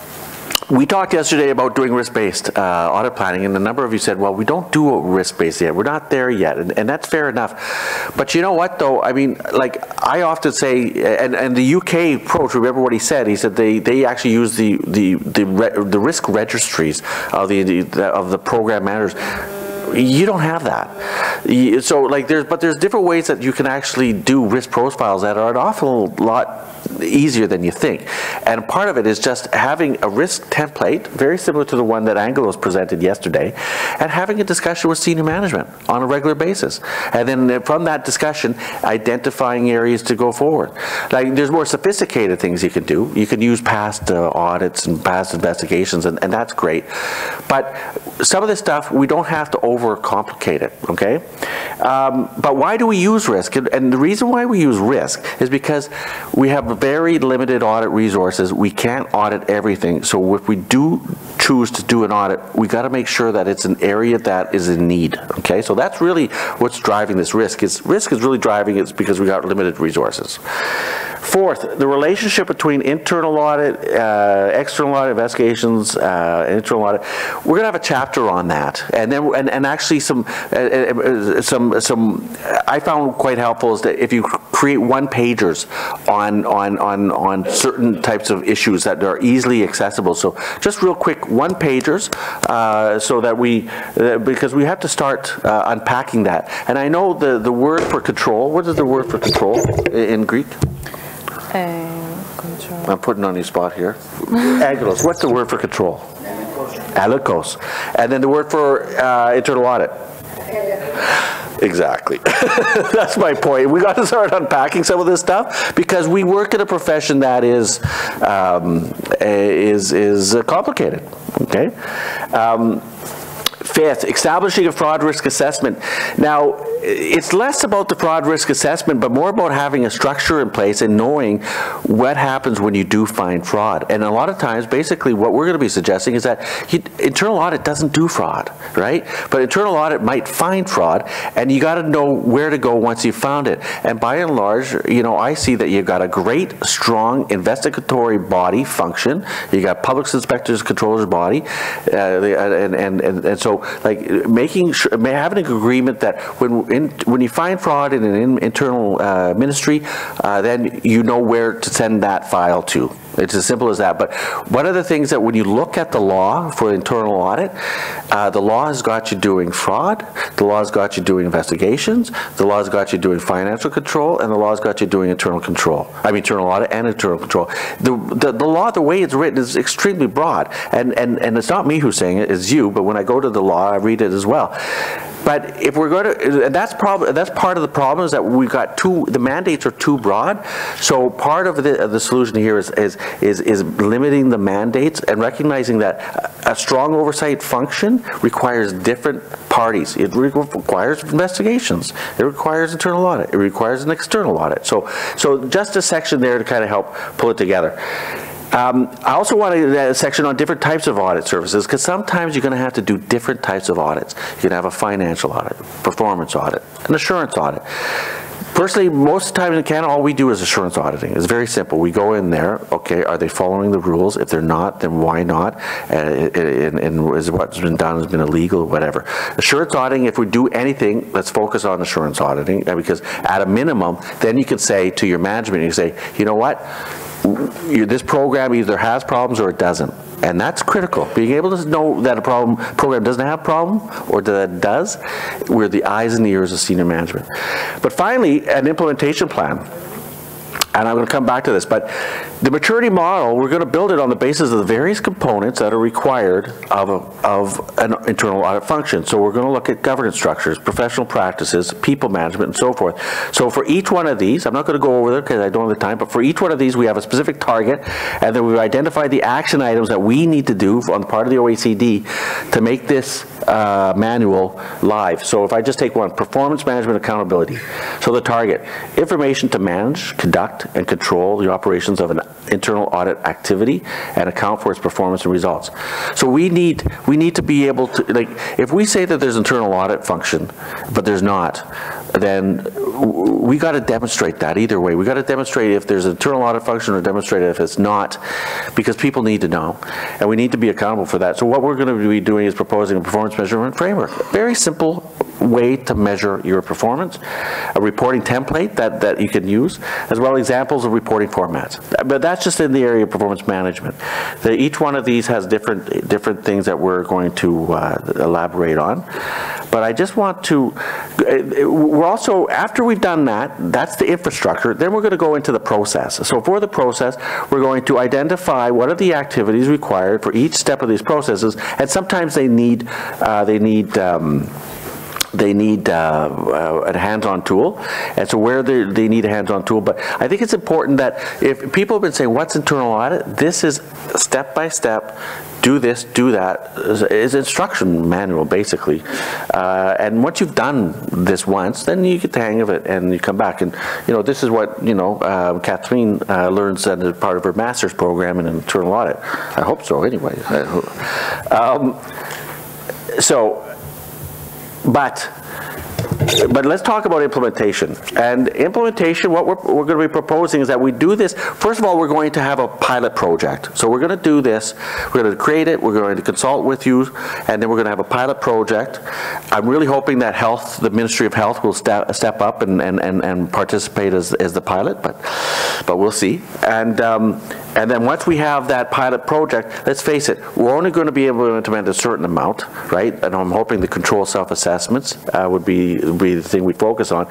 we talked yesterday about doing risk-based audit planning, and a number of you said, well, we don't do risk-based yet. We're not there yet, and that's fair enough. But you know what, though? I mean, like I often say, and the UK approach, remember what he said? He said they actually use the risk registries of the program managers. You don't have that. So like there's different ways that you can actually do risk profiles that are an awful lot easier than you think. And part of it is just having a risk template, very similar to the one that Angelos presented yesterday, and having a discussion with senior management on a regular basis. And then from that discussion, identifying areas to go forward. Like there's more sophisticated things you can do. You can use past audits and past investigations, and that's great. But some of this stuff, we don't have to overcomplicate it, okay? But why do we use risk? And the reason why we use risk is because we have very limited audit resources. We can't audit everything. So if we do choose to do an audit, we got to make sure that it's an area that is in need, okay? So that's really what's driving this risk. Risk is really driving it because we got limited resources. Fourth, the relationship between internal audit, external audit investigations, internal audit. We're going to have a chapter on that, and then and actually some I found quite helpful is that if you create one-pagers on certain types of issues that are easily accessible. So just real quick, one-pagers, so that because we have to start unpacking that. And I know the word for control. What is the word for control in Greek? Control. I'm putting on your spot here. Angelos, what's the word for control? Alikos. And then the word for internal audit? Exactly. That's my point. We got to start unpacking some of this stuff because we work in a profession that is complicated. Okay. Fifth, establishing a fraud risk assessment. Now, it's less about the fraud risk assessment, but more about having a structure in place and knowing what happens when you do find fraud. And a lot of times, basically, what we're going to be suggesting is that internal audit doesn't do fraud, right? But internal audit might find fraud, and you got to know where to go once you've found it. And by and large, you know, I see that you've got a great, strong investigatory body function. You got public inspectors, controllers body, and so like making sure, having an agreement that when you find fraud in an internal ministry, then you know where to send that file to. It's as simple as that. But one of the things that when you look at the law for internal audit, the law has got you doing fraud, the law has got you doing investigations, the law has got you doing financial control, and the law has got you doing internal control. I mean internal audit and internal control. The law, the way it's written, is extremely broad. And it's not me who's saying it, it's you, but when I go to the law, I read it as well. But if we're going to, and that's part of the problem is that we've got the mandates are too broad. So part of the solution here is limiting the mandates and recognizing that a strong oversight function requires different parties. It requires investigations. It requires internal audit. It requires an external audit. So just a section there to kind of help pull it together. I also wanted a section on different types of audit services because sometimes you're going to have to do different types of audits. You can have a financial audit, performance audit, an assurance audit. Personally, most of the time in Canada, all we do is assurance auditing. It's very simple. We go in there, okay, are they following the rules? If they're not, then why not? And is what's been done has been illegal, whatever. Assurance auditing, if we do anything, let's focus on assurance auditing, because at a minimum, then you can say to your management, you say, you know what, this program either has problems or it doesn't. And that's critical. Being able to know that a program doesn't have a problem or that it does, we're the eyes and the ears of senior management. But finally, an implementation plan. And I'm going to come back to this, but the maturity model, we're going to build it on the basis of the various components that are required of an internal audit function. So we're going to look at governance structures, professional practices, people management, and so forth. So for each one of these, I'm not going to go over there because I don't have the time, but for each one of these, we have a specific target, and then we've identified the action items that we need to do on the part of the OECD to make this manual live. So if I just take one, performance management accountability. So the target, information to manage, conduct, and control the operations of an internal audit activity and account for its performance and results. So we need to be able to, like, if we say that there's internal audit function, but there's not, then we got to demonstrate that either way. We got to demonstrate if there's an internal audit function or demonstrate if it's not, because people need to know, and we need to be accountable for that. So what we're going to be doing is proposing a performance measurement framework. Very simple way to measure your performance, a reporting template that you can use, as well as examples of reporting formats. But that's just in the area of performance management. Each one of these has different things that we're going to elaborate on. But I just want to, we're also, after we've done that, that's the infrastructure, then we're going to go into the process. So for the process, we're going to identify what are the activities required for each step of these processes, and sometimes they need a hands-on tool, and so where they need a hands-on tool. But I think it's important that if people have been saying, what's internal audit? This is step-by-step, do this, do that, is instruction manual, basically. And once you've done this once, then you get the hang of it, and you come back. And, you know, this is what, you know, Kathleen learns as part of her master's program in internal audit. I hope so, anyway. But let's talk about implementation. And implementation, what we're going to be proposing is that we do this. First of all, we're going to have a pilot project. So we're going to do this. We're going to create it. We're going to consult with you, and then we're going to have a pilot project. I'm really hoping that the Ministry of Health will step up and participate as the pilot, but we'll see. And then once we have that pilot project, let's face it, we're only going to be able to implement a certain amount, right? And I'm hoping the control self-assessments would be the thing we focus on.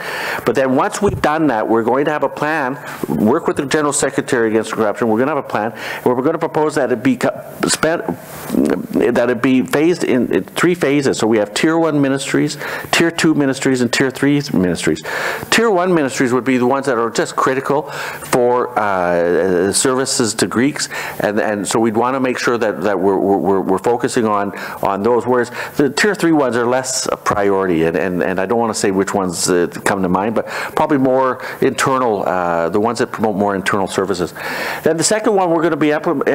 It then once we've done that, we're going to have a plan, work with the General Secretary Against Corruption, we're going to have a plan where we're going to propose that it be phased in 3 phases. So we have Tier 1 ministries, Tier 2 ministries, and Tier 3 ministries. Tier 1 ministries would be the ones that are just critical for services to Greeks, and so we'd want to make sure that we're focusing on those, whereas the Tier 3 ones are less a priority, and I don't want to say which ones come to mind, but probably more internal, the ones that promote more internal services. Then the second one we're going to be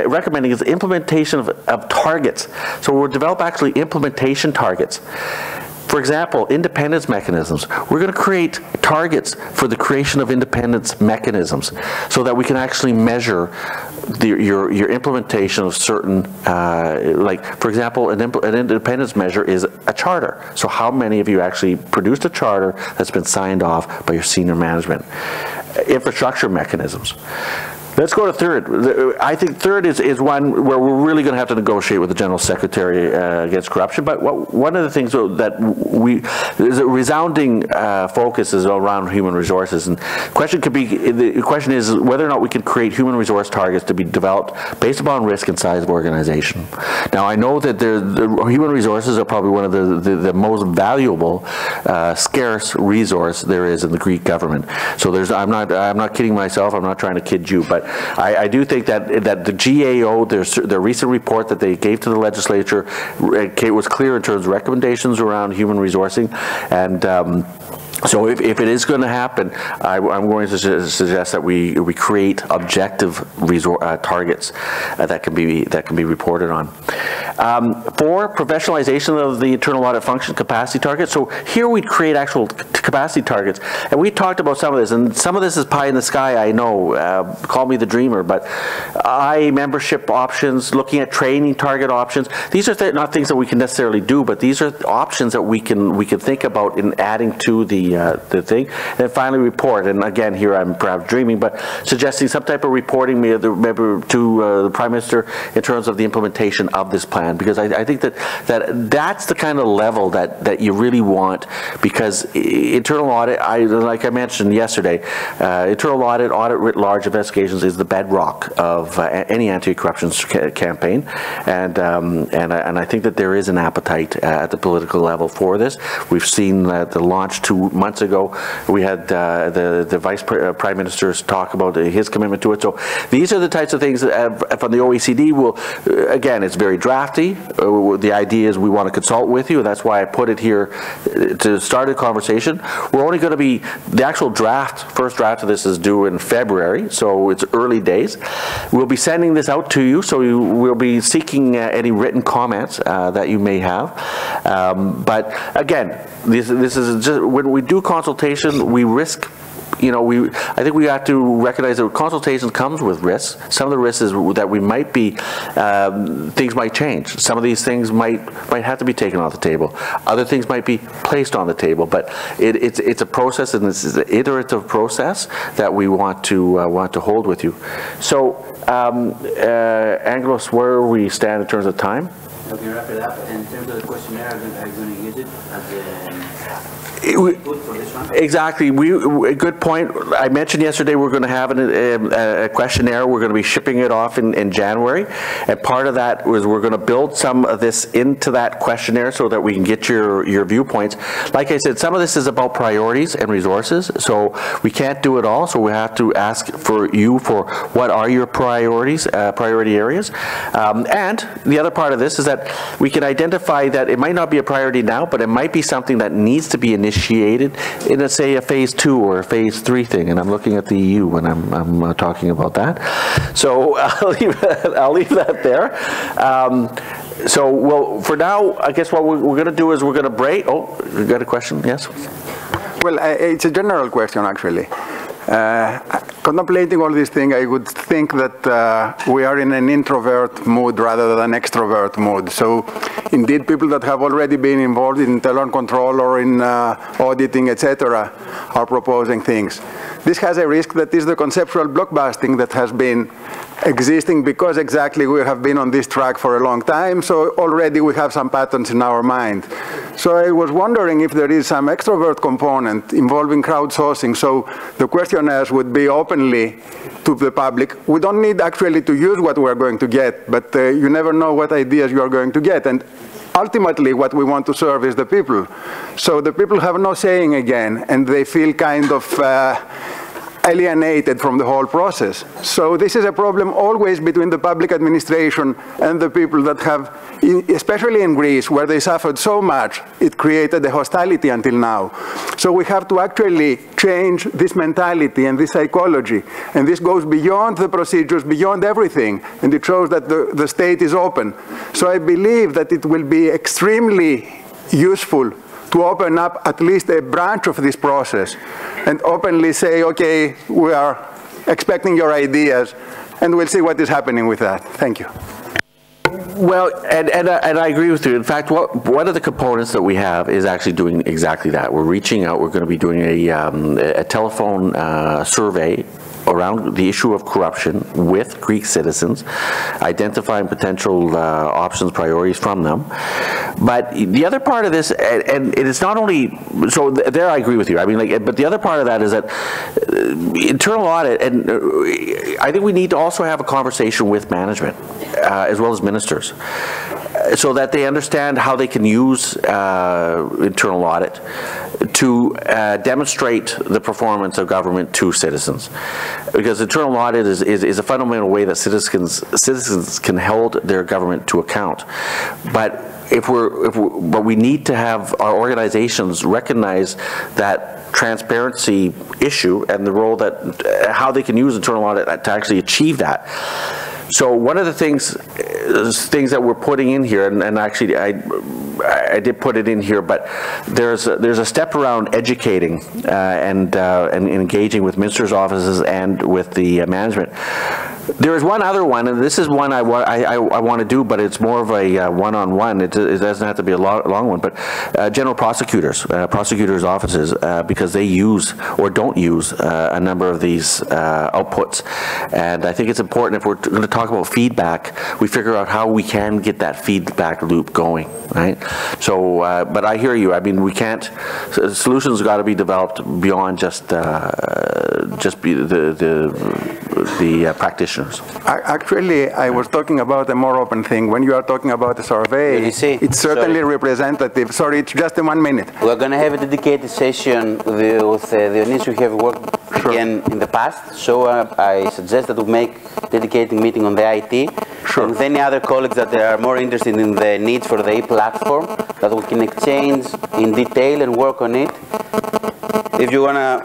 recommending is implementation of targets. So we'll develop actually implementation targets. For example, independence mechanisms. We're going to create targets for the creation of independence mechanisms so that we can actually measure your implementation of certain, like, for example, an independence measure is a charter. So how many of you actually produced a charter that's been signed off by your senior management? Infrastructure mechanisms. Let's go to third. I think third is one where we're really going to have to negotiate with the General Secretary Against Corruption. But one of the things that there's a resounding focus is around human resources. And the question is whether or not we can create human resource targets to be developed based upon risk and size of organization. Now, I know that the human resources are probably one of the most valuable, scarce resource there is in the Greek government. So I'm not kidding myself. I'm not trying to kid you, but I do think that the GAO, their recent report that they gave to the legislature, was clear in terms of recommendations around human resourcing, and so if it is going to happen, I'm going to suggest that we create objective targets that can be reported on. 4, professionalization of the internal audit function, capacity targets. So here we'd create actual capacity targets. And we talked about some of this, and some of this is pie in the sky, I know, call me the dreamer, but membership options, looking at training target options. These are not things that we can necessarily do, but these are options that we can think about in adding to the thing. And then finally, report. And again, here I'm perhaps dreaming, but suggesting some type of reporting to the Prime Minister in terms of the implementation of this plan, because I think that's the kind of level that you really want, because internal audit, like I mentioned yesterday, internal audit writ large investigations is the bedrock of any anti-corruption campaign, and I think that there is an appetite at the political level for this. We've seen the launch 2 months ago. We had the Vice Prime Minister's talk about his commitment to it. So these are the types of things that from the OECD will, again, it's very drafty. The idea is we want to consult with you, and that's why I put it here to start a conversation. We're only going to be, the actual first draft of this is due in February, so it's early days. We'll be sending this out to you, so we'll be seeking any written comments that you may have. But again, this is just, when we do consultation, we risk, I think we have to recognize that consultation comes with risks. Some of the risks is that we might be, things might change. Some of these things might have to be taken off the table. Other things might be placed on the table. But it's a process, and this is an iterative process that we want to hold with you. So, Angelos, where we stand in terms of time? Okay, wrap it up. In terms of the questionnaire, are you going to use it as a exactly. Good point. I mentioned yesterday we're going to have a questionnaire. We're going to be shipping it off in January, and part of that was we're going to build some of this into that questionnaire so that we can get your viewpoints. Like I said, some of this is about priorities and resources, so we can't do it all. So we have to ask for what are your priorities, priority areas, and the other part of this is that we can identify that it might not be a priority now, but it might be something that needs to be initiated in, say, a phase 2 or a phase 3 thing. And I'm looking at the EU when I'm talking about that. So I'll leave that there. So, well, for now, I guess what we're going to do is we're going to break. Oh, you got a question? Yes? Well, it's a general question, actually. Contemplating all these things, I would think that we are in an introvert mood rather than extrovert mood. So, indeed, people that have already been involved in internal control or in auditing, etc., are proposing things. This has a risk that is the conceptual blockbusting that has been existing because exactly we have been on this track for a long time, so already we have some patterns in our mind. So I was wondering if there is some extrovert component involving crowdsourcing, so the questionnaires would be openly to the public. We don't need actually to use what we're going to get, but you never know what ideas you are going to get. And ultimately, what we want to serve is the people. So the people have no saying again, and they feel kind of alienated from the whole process. So this is a problem always between the public administration and the people that have, especially in Greece, where they suffered so much, it created a hostility until now. So we have to actually change this mentality and this psychology. And this goes beyond the procedures, beyond everything. And it shows that the state is open. So I believe that it will be extremely useful to open up at least a branch of this process and openly say, okay, we are expecting your ideas, and we'll see what is happening with that. Thank you. Well, and I agree with you. In fact, one of the components that we have is actually doing exactly that. We're reaching out. We're going to be doing a telephone survey around the issue of corruption with Greek citizens, identifying potential options, priorities from them. But the other part of this, and it is not only, so there I agree with you. I mean, but the other part of that is that internal audit, and I think we need to also have a conversation with management as well as ministers, so that they understand how they can use internal audit to demonstrate the performance of government to citizens. Because internal audit is a fundamental way that citizens can hold their government to account. But but we need to have our organizations recognize that transparency issue and the role that how they can use internal audit to actually achieve that. So one of the things that we're putting in here, and actually I did put it in here, but there's a step around educating and engaging with ministers' offices and with the management. There is one other one, and this is one I want to do, but it's more of a one-on-one. It doesn't have to be a long one, but general prosecutors' offices, because they use or don't use a number of these outputs. And I think it's important, if we're going to talk about feedback, we figure out how we can get that feedback loop going, right? So, but I hear you. I mean, we can't. Solutions got to be developed beyond just be the practitioners. Actually, I was talking about a more open thing. When you are talking about a survey, it's certainly representative. Sorry, it's just in 1 minute. We're going to have a dedicated session with the needs we have worked again in the past. So I suggest that we make a dedicated meeting on the IT. And with any other colleagues that are more interested in the needs for the e-platform, that we can exchange in detail and work on it. If you want to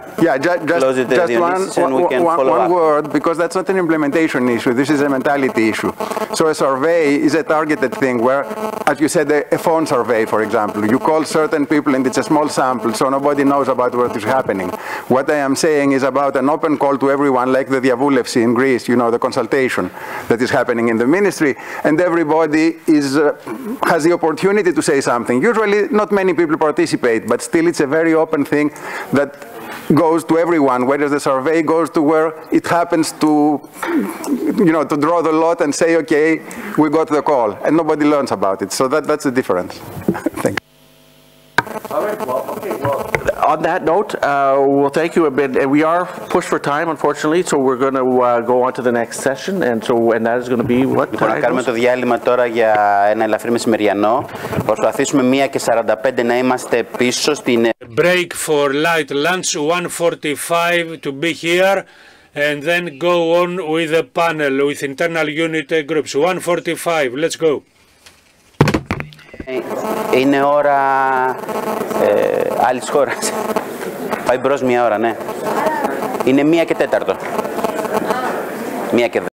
close it, just one word, because that's not an implementation issue. This is a mentality issue. So a survey is a targeted thing where, as you said, a phone survey, for example. You call certain people and it's a small sample, so nobody knows about what is happening. What I am saying is about an open call to everyone, like the Diavoulevsi in Greece, you know, the consultation that is happening in the ministry, and everybody has the opportunity to say something. Usually not many people participate, but still it's a very open thing that goes to everyone, whereas the survey goes to where it happens to, you know, to draw the lot and say, okay, we got the call, and nobody learns about it. So that's the difference. Thank you. All right, well, okay, well, on that note, well, thank you a bit. And we are pushed for time, unfortunately, so we're going to go on to the next session, and that is going to be what? Λοιπόν, να κάνουμε το διάλειμμα τώρα για ένα ελαφρύ μεσημεριανό. Προσπαθήσουμε 1:45 να είμαστε πίσω στην... Break for light lunch, 1:45 to be here, and then go on with the panel, with internal unit groups. 1:45, let's go. Είναι ώρα άλλης χώρας. Πάει μπρος 1 ώρα, ναι. Είναι 1:04. 1:10.